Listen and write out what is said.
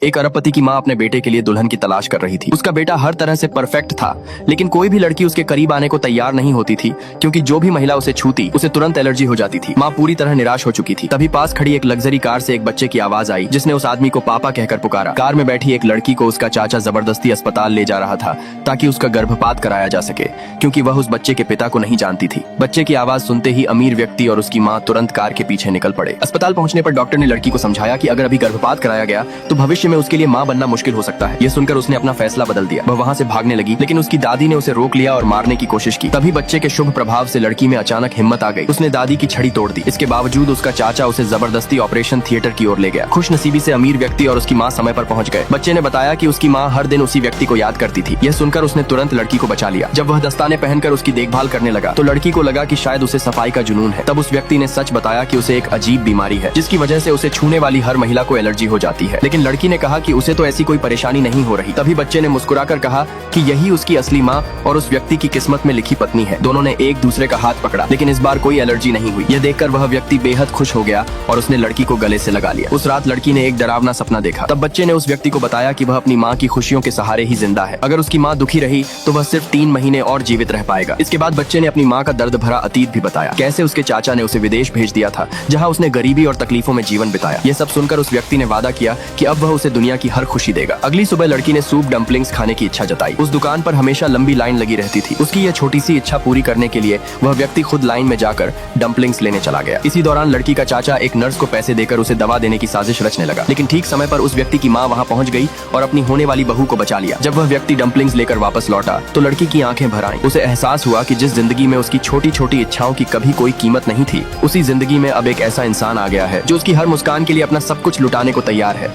एक अरबपति की माँ अपने बेटे के लिए दुल्हन की तलाश कर रही थी। उसका बेटा हर तरह से परफेक्ट था, लेकिन कोई भी लड़की उसके करीब आने को तैयार नहीं होती थी, क्योंकि जो भी महिला उसे छूती उसे तुरंत एलर्जी हो जाती थी। माँ पूरी तरह निराश हो चुकी थी। तभी पास खड़ी एक लग्जरी कार से एक बच्चे की आवाज आई, जिसने उस आदमी को पापा कहकर पुकारा। कार में बैठी एक लड़की को उसका चाचा जबरदस्ती अस्पताल ले जा रहा था ताकि उसका गर्भपात कराया जा सके, क्योंकि वह उस बच्चे के पिता को नहीं जानती थी। बच्चे की आवाज सुनते ही अमीर व्यक्ति और उसकी माँ तुरंत कार के पीछे निकल पड़े। अस्पताल पहुंचने पर डॉक्टर ने लड़की को समझाया कि अगर अभी गर्भपात कराया गया तो भविष्य में उसके लिए माँ बनना मुश्किल हो सकता है। ये सुनकर उसने अपना फैसला बदल दिया। वह वहाँ से भागने लगी, लेकिन उसकी दादी ने उसे रोक लिया और मारने की कोशिश की। तभी बच्चे के शुभ प्रभाव से लड़की में अचानक हिम्मत आ गई। उसने दादी की छड़ी तोड़ दी। इसके बावजूद उसका चाचा उसे जबरदस्ती ऑपरेशन थिएटर की ओर ले गया। खुशनसीबी से अमीर व्यक्ति और उसकी माँ समय पर पहुंच गए। बच्चे ने बताया कि उसकी माँ हर दिन उसी व्यक्ति को याद करती थी। यह सुनकर उसने तुरंत लड़की को बचा लिया। जब वह दस्ताने पहनकर उसकी देखभाल करने लगा तो लड़की को लगा कि शायद उसे सफाई का जुनून है। तब उस व्यक्ति ने सच बताया कि उसे एक अजीब बीमारी है, जिसकी वजह से उसे छूने वाली हर महिला को एलर्जी हो जाती है। लेकिन लड़की ने कहा कि उसे तो ऐसी कोई परेशानी नहीं हो रही। तभी बच्चे ने मुस्कुराकर कहा कि यही उसकी असली माँ और उस व्यक्ति की किस्मत में लिखी पत्नी है। दोनों ने एक दूसरे का हाथ पकड़ा, लेकिन इस बार कोई एलर्जी नहीं हुई। यह देखकर वह व्यक्ति बेहद खुश हो गया और उसने लड़की को गले से लगा लिया। उस रात लड़की ने एक डरावना सपना देखा। तब बच्चे ने उस व्यक्ति को बताया कि वह अपनी माँ की खुशियों के सहारे ही जिंदा है। अगर उसकी माँ दुखी रही तो वह सिर्फ 3 महीने और जीवित रह पाएगा। इसके बाद बच्चे ने अपनी माँ का दर्द भरा अतीत भी बताया, कैसे उसके चाचा ने उसे विदेश भेज दिया था, जहाँ उसने गरीबी और तकलीफों में जीवन बिताया। यह सब सुनकर उस व्यक्ति ने वादा किया कि अब वह उसे दुनिया की हर खुशी देगा। अगली सुबह लड़की ने सूप डम्पलिंग्स खाने की इच्छा जताई। उस दुकान पर हमेशा लंबी लाइन लगी रहती थी। उसकी यह छोटी सी इच्छा पूरी करने के लिए वह व्यक्ति खुद लाइन में जाकर डम्पलिंग्स लेने चला गया। इसी दौरान लड़की का चाचा एक नर्स को पैसे देकर उसे दवा देने की साजिश रचने लगा, लेकिन ठीक समय पर उस व्यक्ति की माँ वहाँ पहुँच गई और अपनी होने वाली बहू को बचा लिया। जब वह व्यक्ति डम्पलिंग्स लेकर वापस लौटा तो लड़की की आंखें भर आईं। उसे एहसास हुआ कि जिस जिंदगी में उसकी छोटी छोटी इच्छाओं की कभी कोई कीमत नहीं थी, उसी जिंदगी में अब एक ऐसा इंसान आ गया है जो उसकी हर मुस्कान के लिए अपना सब कुछ लुटाने को तैयार है।